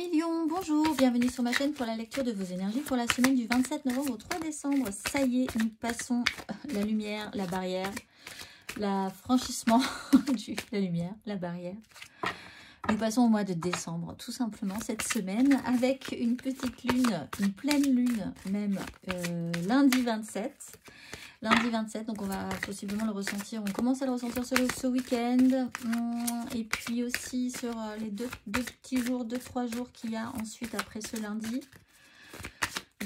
million, bonjour, bienvenue sur ma chaîne pour la lecture de vos énergies pour la semaine du 27 novembre au 3 décembre. Ça y est, nous passons la lumière, la barrière, franchissement la lumière, la barrière. Nous passons au mois de décembre, tout simplement, cette semaine, avec une petite lune, une pleine lune, même lundi 27. Lundi 27, donc on va possiblement le ressentir. On commence à le ressentir ce week-end. Et puis aussi sur les deux petits jours, 2-3 jours qu'il y a ensuite après ce lundi.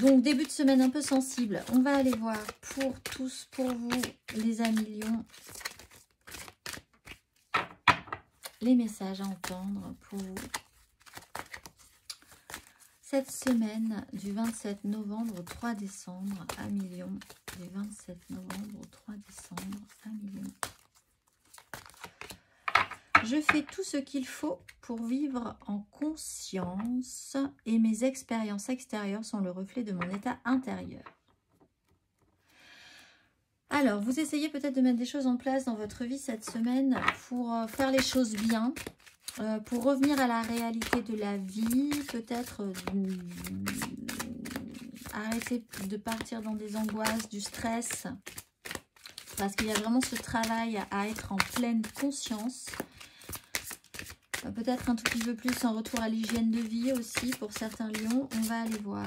Donc début de semaine un peu sensible. On va aller voir pour tous, pour vous, les millions, les messages à entendre pour vous. Cette semaine du 27 novembre au 3 décembre, 1 million. Du 27 novembre au 3 décembre, 1 million. Je fais tout ce qu'il faut pour vivre en conscience et mes expériences extérieures sont le reflet de mon état intérieur. Alors, vous essayez peut-être de mettre des choses en place dans votre vie cette semaine pour faire les choses bien. Pour revenir à la réalité de la vie, peut-être arrêter de partir dans des angoisses, du stress, parce qu'il y a vraiment ce travail à être en pleine conscience. Peut-être un tout petit peu plus en retour à l'hygiène de vie aussi pour certains lions. On va aller voir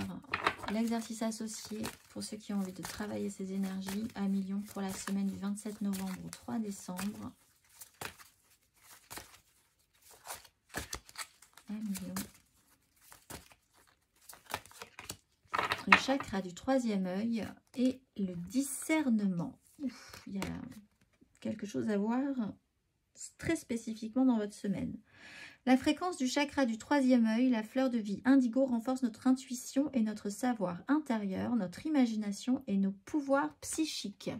l'exercice associé pour ceux qui ont envie de travailler ces énergies à million pour la semaine du 27 novembre au 3 décembre. 1 million. Le chakra du troisième œil et le discernement. Ouf, il y a quelque chose à voir très spécifiquement dans votre semaine. La fréquence du chakra du troisième œil, la fleur de vie indigo, renforce notre intuition et notre savoir intérieur, notre imagination et nos pouvoirs psychiques.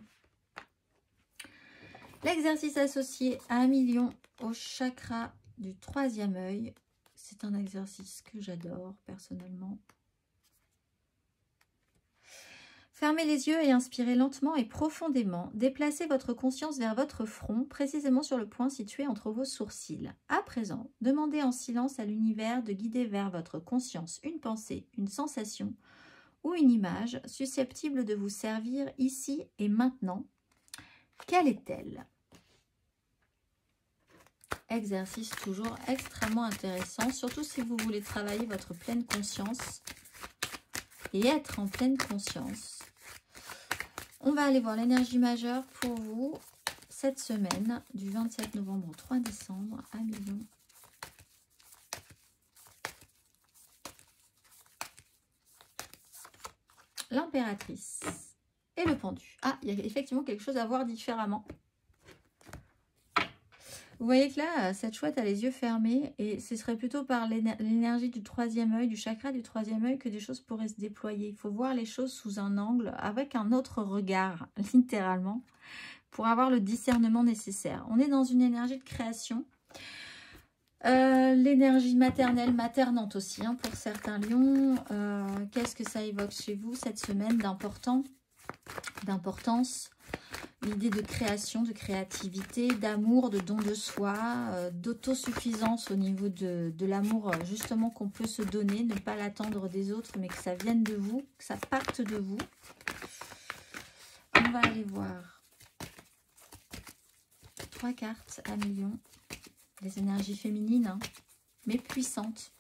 L'exercice associé à 1 million au chakra du troisième œil. C'est un exercice que j'adore personnellement. Fermez les yeux et inspirez lentement et profondément. Déplacez votre conscience vers votre front, précisément sur le point situé entre vos sourcils. À présent, demandez en silence à l'univers de guider vers votre conscience une pensée, une sensation ou une image susceptible de vous servir ici et maintenant. Quelle est-elle ? Exercice toujours extrêmement intéressant, surtout si vous voulez travailler votre pleine conscience et être en pleine conscience. On va aller voir l'énergie majeure pour vous cette semaine du 27 novembre au 3 décembre, 1 million. L'impératrice et le pendu. Ah, il y a effectivement quelque chose à voir différemment. Vous voyez que là, cette chouette a les yeux fermés et ce serait plutôt par l'énergie du troisième œil, du chakra du troisième œil que des choses pourraient se déployer. Il faut voir les choses sous un angle, avec un autre regard, littéralement, pour avoir le discernement nécessaire. On est dans une énergie de création. L'énergie maternelle, maternante aussi, hein, pour certains lions. Qu'est-ce que ça évoque chez vous cette semaine d'importance? L'idée de création, de créativité, d'amour, de don de soi, d'autosuffisance au niveau de l'amour justement qu'on peut se donner, ne pas l'attendre des autres, mais que ça vienne de vous, que ça parte de vous. On va aller voir 3 cartes à million, des énergies féminines, hein, mais puissantes.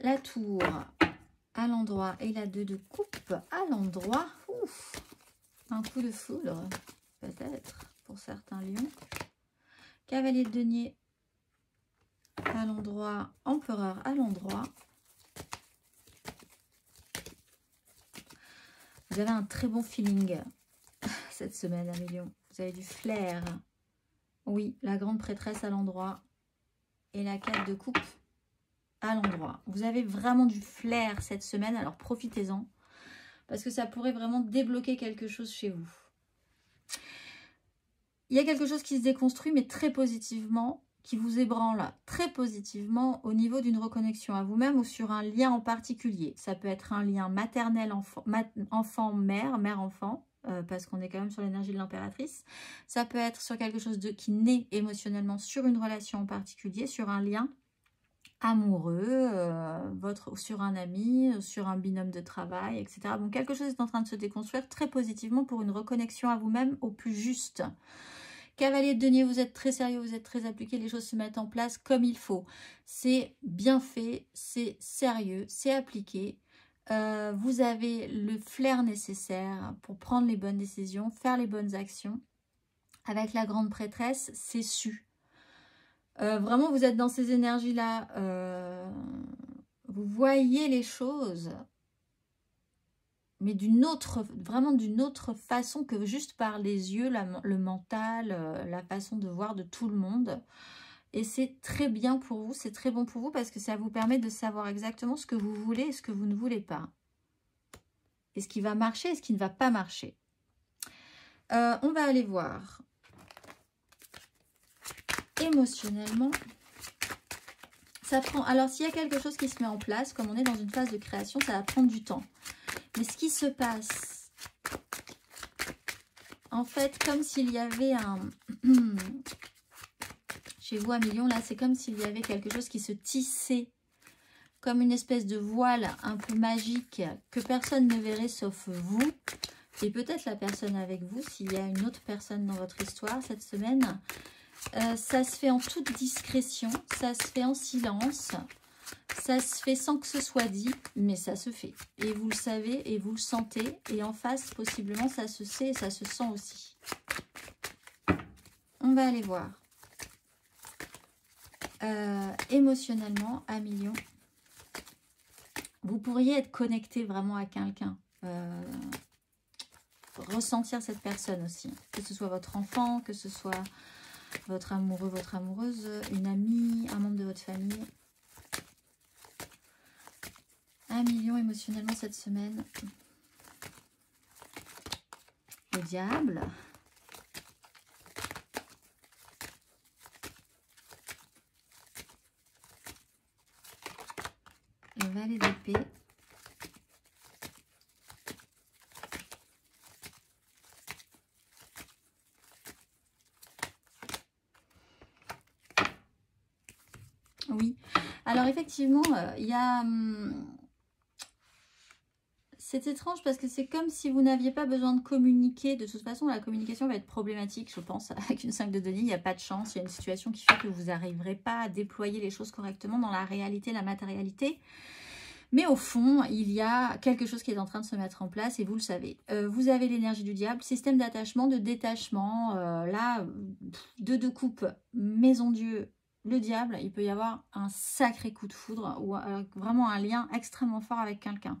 La tour à l'endroit et la 2 de coupe à l'endroit. Ouf, un coup de foudre, peut-être, pour certains lions. Cavalier de denier à l'endroit, empereur à l'endroit. Vous avez un très bon feeling cette semaine, à million. Vous avez du flair. Oui, la grande prêtresse à l'endroit et la 4 de coupe à l'endroit. Vous avez vraiment du flair cette semaine, alors profitez-en parce que ça pourrait vraiment débloquer quelque chose chez vous. Il y a quelque chose qui se déconstruit mais très positivement qui vous ébranle très positivement au niveau d'une reconnexion à vous-même ou sur un lien en particulier. Ça peut être un lien maternel-enfant-mère, mère-enfant, parce qu'on est quand même sur l'énergie de l'impératrice. Ça peut être sur quelque chose qui naît émotionnellement sur une relation en particulier, sur un lien amoureux, sur un ami, sur un binôme de travail, etc. Bon, quelque chose est en train de se déconstruire très positivement pour une reconnexion à vous-même au plus juste. Cavalier de denier, vous êtes très sérieux, vous êtes très appliqué, les choses se mettent en place comme il faut. C'est bien fait, c'est sérieux, c'est appliqué. Vous avez le flair nécessaire pour prendre les bonnes décisions, faire les bonnes actions. Avec la grande prêtresse, c'est su. Vraiment, vous êtes dans ces énergies-là. Vous voyez les choses, mais vraiment d'une autre façon que juste par les yeux, le mental, la façon de voir de tout le monde. Et c'est très bien pour vous, c'est très bon pour vous parce que ça vous permet de savoir exactement ce que vous voulez et ce que vous ne voulez pas. Et ce qui va marcher et ce qui ne va pas marcher. On va aller voir émotionnellement. Ça prend. Alors, s'il y a quelque chose qui se met en place, comme on est dans une phase de création, ça va prendre du temps. Mais ce qui se passe, en fait, comme s'il y avait un... Chez vous, à million, là, c'est comme s'il y avait quelque chose qui se tissait, comme une espèce de voile un peu magique que personne ne verrait sauf vous. Et peut-être la personne avec vous, s'il y a une autre personne dans votre histoire cette semaine. Ça se fait en toute discrétion, ça se fait en silence. Ça se fait sans que ce soit dit, mais ça se fait. Et vous le savez et vous le sentez. Et en face, possiblement, ça se sait et ça se sent aussi. On va aller voir. Émotionnellement, à million, vous pourriez être connecté vraiment à quelqu'un. Ressentir cette personne aussi. Que ce soit votre enfant, que ce soit votre amoureux, votre amoureuse, une amie, un membre de votre famille. 1 million émotionnellement cette semaine. Le diable. Le valet d'épée. Oui. Alors effectivement, il y a... C'est étrange parce que c'est comme si vous n'aviez pas besoin de communiquer. De toute façon, la communication va être problématique, je pense. Avec une 5 de denier, il n'y a pas de chance. Il y a une situation qui fait que vous n'arriverez pas à déployer les choses correctement dans la réalité, la matérialité. Mais au fond, il y a quelque chose qui est en train de se mettre en place et vous le savez. Vous avez l'énergie du diable, système d'attachement, de détachement. Là, deux coupes, maison Dieu, le diable. Il peut y avoir un sacré coup de foudre ou vraiment un lien extrêmement fort avec quelqu'un.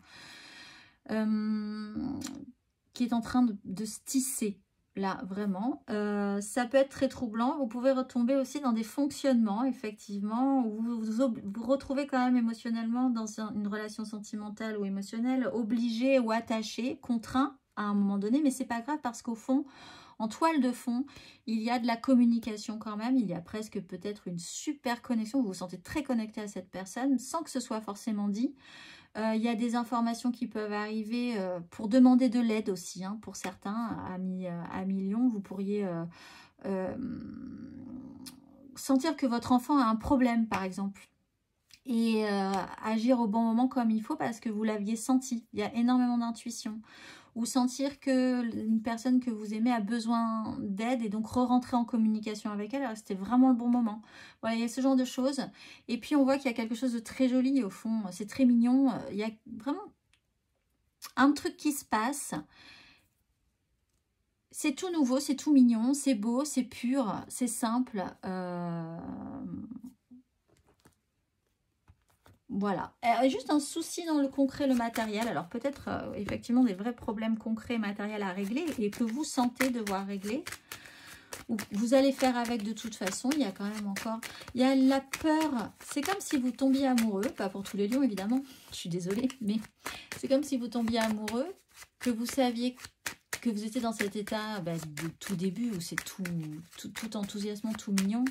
Qui est en train de se tisser là vraiment. Ça peut être très troublant. Vous pouvez retomber aussi dans des fonctionnements effectivement où vous retrouvez quand même émotionnellement dans une relation sentimentale ou émotionnelle, obligé ou attaché, contraint à un moment donné, mais c'est pas grave parce qu'au fond, en toile de fond, il y a de la communication quand même, il y a presque peut-être une super connexion, vous vous sentez très connecté à cette personne sans que ce soit forcément dit. Il y a des informations qui peuvent arriver pour demander de l'aide aussi, hein, pour certains, à millions. Vous pourriez sentir que votre enfant a un problème, par exemple, et agir au bon moment comme il faut parce que vous l'aviez senti. Il y a énormément d'intuition. Ou sentir que une personne que vous aimez a besoin d'aide et donc re-rentrer en communication avec elle. Alors c'était vraiment le bon moment. Voilà, il y a ce genre de choses. Et puis on voit qu'il y a quelque chose de très joli au fond. C'est très mignon. Il y a vraiment un truc qui se passe. C'est tout nouveau, c'est tout mignon, c'est beau, c'est pur, c'est simple. Voilà, juste un souci dans le concret, le matériel. Alors peut-être effectivement des vrais problèmes concrets, matériels à régler et que vous sentez devoir régler. Ou vous allez faire avec de toute façon. Il y a quand même encore... Il y a la peur. C'est comme si vous tombiez amoureux. Pas pour tous les lions évidemment. Je suis désolée. Mais c'est comme si vous tombiez amoureux. Que vous saviez que vous étiez dans cet état de tout début où c'est tout enthousiasmant, tout mignon.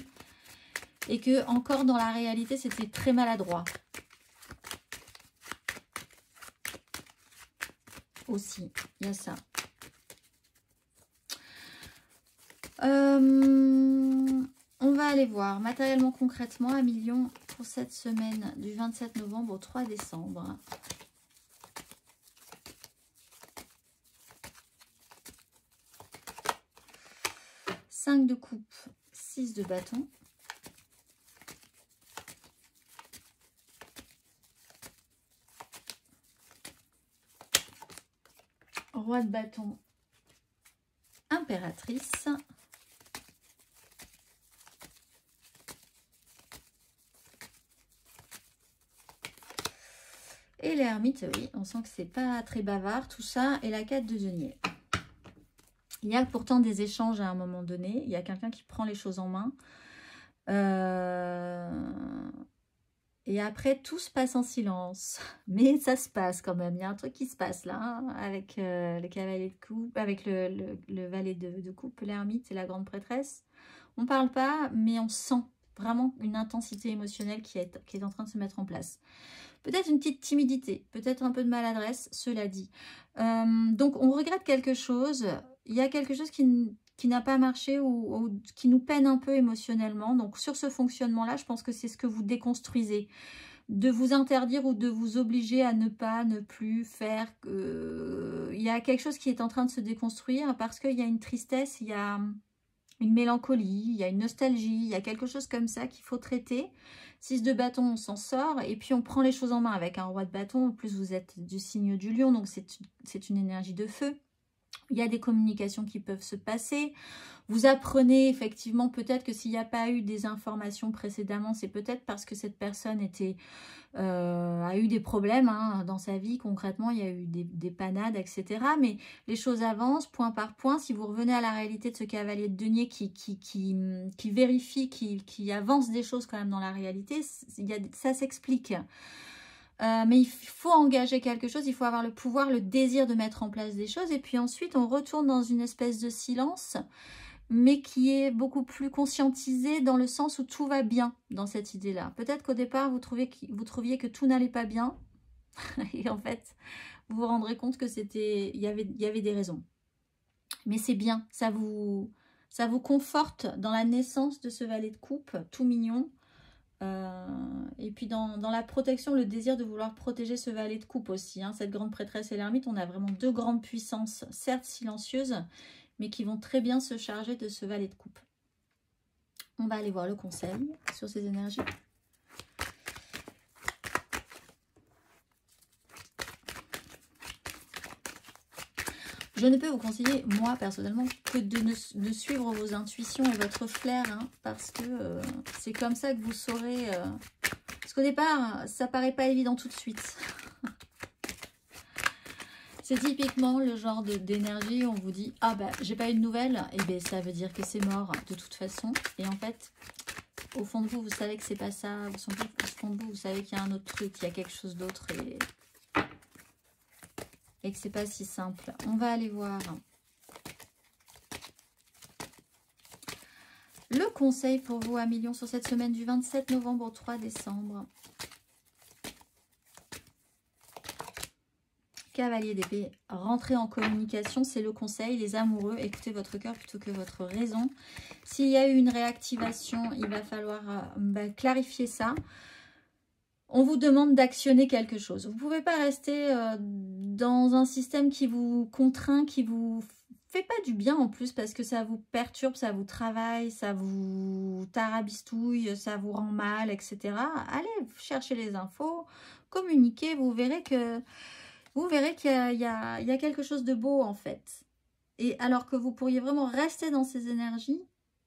et que encore dans la réalité, c'était très maladroit. Aussi, il y a ça. On va aller voir matériellement, concrètement, 1 million pour cette semaine du 27 novembre au 3 décembre. Cinq de coupe, 6 de bâton. Roi de bâton, impératrice. Et l'ermite, oui, on sent que c'est pas très bavard tout ça. Et la 4 de denier. Il y a pourtant des échanges à un moment donné. Il y a quelqu'un qui prend les choses en main. Et après, tout se passe en silence. Mais ça se passe quand même. Il y a un truc qui se passe là, hein, avec le cavalier de coupe, avec le valet de coupe, l'ermite et la grande prêtresse. On ne parle pas, mais on sent vraiment une intensité émotionnelle qui est en train de se mettre en place. Peut-être une petite timidité, peut-être un peu de maladresse, cela dit. Donc, on regrette quelque chose. Il y a quelque chose qui n'a pas marché ou qui nous peine un peu émotionnellement. Donc, sur ce fonctionnement-là, je pense que c'est ce que vous déconstruisez. De vous interdire ou de vous obliger à ne plus faire. Il y a quelque chose qui est en train de se déconstruire parce qu'il y a une tristesse, il y a une mélancolie, il y a une nostalgie, il y a quelque chose comme ça qu'il faut traiter. 6 de bâton, on s'en sort et puis on prend les choses en main avec un roi de bâton. En plus, vous êtes du signe du lion, donc c'est une énergie de feu. Il y a des communications qui peuvent se passer. Vous apprenez effectivement peut-être que s'il n'y a pas eu des informations précédemment, c'est peut-être parce que cette personne a eu des problèmes hein, dans sa vie. Concrètement, il y a eu des panades, etc. Mais les choses avancent point par point. Si vous revenez à la réalité de ce cavalier de denier qui vérifie, qui avance des choses quand même dans la réalité, ça s'explique. Mais il faut engager quelque chose, il faut avoir le pouvoir, le désir de mettre en place des choses. Et puis ensuite, on retourne dans une espèce de silence, mais qui est beaucoup plus conscientisé dans le sens où tout va bien dans cette idée-là. Peut-être qu'au départ, vous trouviez que tout n'allait pas bien. Et en fait, vous vous rendrez compte que il y avait des raisons. Mais c'est bien, ça vous conforte dans la naissance de ce valet de coupe, tout mignon. Et puis dans la protection, le désir de vouloir protéger ce valet de coupe aussi. Hein, cette grande prêtresse et l'ermite, on a vraiment deux grandes puissances, certes silencieuses, mais qui vont très bien se charger de ce valet de coupe. On va aller voir le conseil sur ces énergies. Je ne peux vous conseiller, moi, personnellement, que de suivre vos intuitions et votre flair, hein, parce que c'est comme ça que vous saurez... Parce qu'au départ, ça paraît pas évident tout de suite. C'est typiquement le genre d'énergie où on vous dit « Ah bah, j'ai pas eu de nouvelles », et bien ça veut dire que c'est mort de toute façon. Et en fait, au fond de vous, vous savez que c'est pas ça. Au fond de vous, vous savez qu'il y a un autre truc, il y a quelque chose d'autre et que c'est pas si simple. On va aller voir le conseil pour vous à million sur cette semaine du 27 novembre au 3 décembre. Cavalier d'épée, rentrez en communication, c'est le conseil. Les amoureux, écoutez votre cœur plutôt que votre raison. S'il y a eu une réactivation, il va falloir clarifier ça. On vous demande d'actionner quelque chose. Vous ne pouvez pas rester dans un système qui vous contraint, qui vous fait pas du bien en plus, parce que ça vous perturbe, ça vous travaille, ça vous tarabistouille, ça vous rend mal, etc. Allez chercher les infos, communiquez, vous verrez qu'il y a quelque chose de beau en fait. Et alors que vous pourriez vraiment rester dans ces énergies,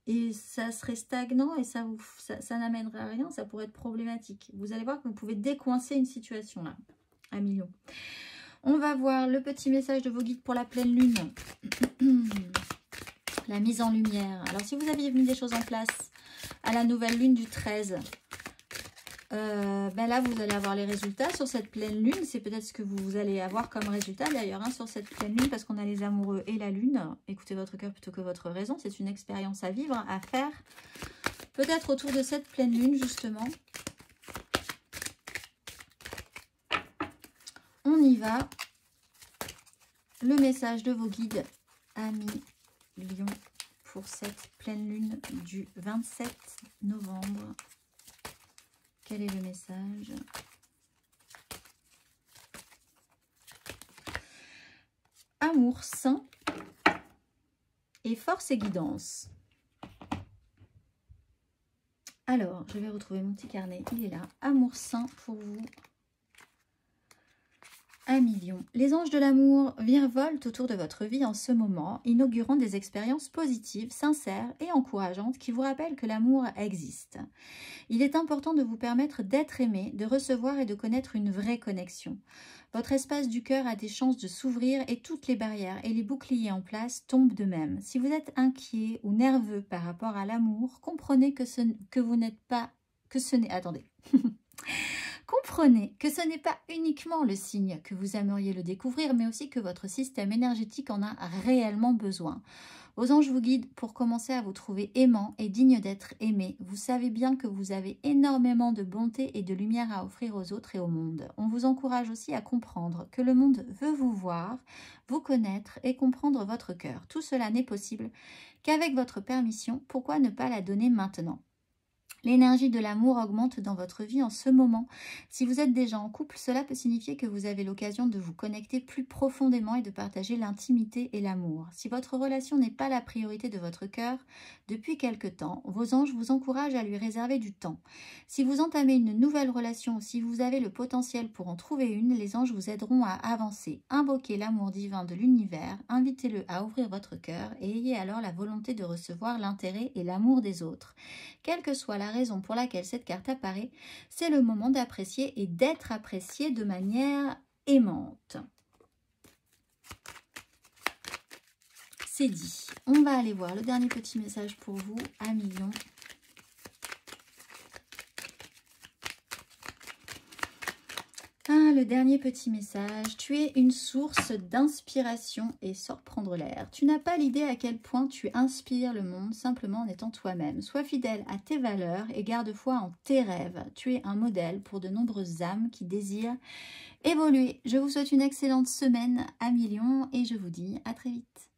et ça serait stagnant et ça n'amènerait à rien, ça pourrait être problématique. Vous allez voir que vous pouvez décoincer une situation là, à million. On va voir le petit message de vos guides pour la pleine lune. La mise en lumière. Alors si vous aviez mis des choses en place à la nouvelle lune du 13, là vous allez avoir les résultats sur cette pleine lune. C'est peut-être ce que vous allez avoir comme résultat d'ailleurs hein, sur cette pleine lune, parce qu'on a les amoureux et la lune. Écoutez votre cœur plutôt que votre raison. C'est une expérience à vivre, à faire Peut-être autour de cette pleine lune, justement. On y va. Le message de vos guides, amis Lion, pour cette pleine lune du 27 novembre. Quel est le message? Amour sain et force et guidance. Alors, je vais retrouver mon petit carnet, il est là. Amour sain pour vous. Amis Lion, les anges de l'amour virevoltent autour de votre vie en ce moment, inaugurant des expériences positives, sincères et encourageantes qui vous rappellent que l'amour existe. Il est important de vous permettre d'être aimé, de recevoir et de connaître une vraie connexion. Votre espace du cœur a des chances de s'ouvrir et toutes les barrières et les boucliers en place tombent de même. Si vous êtes inquiet ou nerveux par rapport à l'amour, comprenez que vous n'êtes pas... que ce n'est... Attendez. Comprenez que ce n'est pas uniquement le signe que vous aimeriez le découvrir, mais aussi que votre système énergétique en a réellement besoin. Vos anges vous guident pour commencer à vous trouver aimant et digne d'être aimé. Vous savez bien que vous avez énormément de bonté et de lumière à offrir aux autres et au monde. On vous encourage aussi à comprendre que le monde veut vous voir, vous connaître et comprendre votre cœur. Tout cela n'est possible qu'avec votre permission. Pourquoi ne pas la donner maintenant ? L'énergie de l'amour augmente dans votre vie en ce moment. Si vous êtes déjà en couple, cela peut signifier que vous avez l'occasion de vous connecter plus profondément et de partager l'intimité et l'amour. Si votre relation n'est pas la priorité de votre cœur, depuis quelque temps, vos anges vous encouragent à lui réserver du temps. Si vous entamez une nouvelle relation ou si vous avez le potentiel pour en trouver une, les anges vous aideront à avancer. Invoquez l'amour divin de l'univers, invitez-le à ouvrir votre cœur et ayez alors la volonté de recevoir l'intérêt et l'amour des autres. Quelle que soit la raison pour laquelle cette carte apparaît, c'est le moment d'apprécier et d'être apprécié de manière aimante. C'est dit. On va aller voir le dernier petit message pour vous, amis Lion. Le dernier petit message. Tu es une source d'inspiration et sors prendre l'air. Tu n'as pas l'idée à quel point tu inspires le monde simplement en étant toi-même. Sois fidèle à tes valeurs et garde foi en tes rêves. Tu es un modèle pour de nombreuses âmes qui désirent évoluer. Je vous souhaite une excellente semaine, amis Lion, et je vous dis à très vite.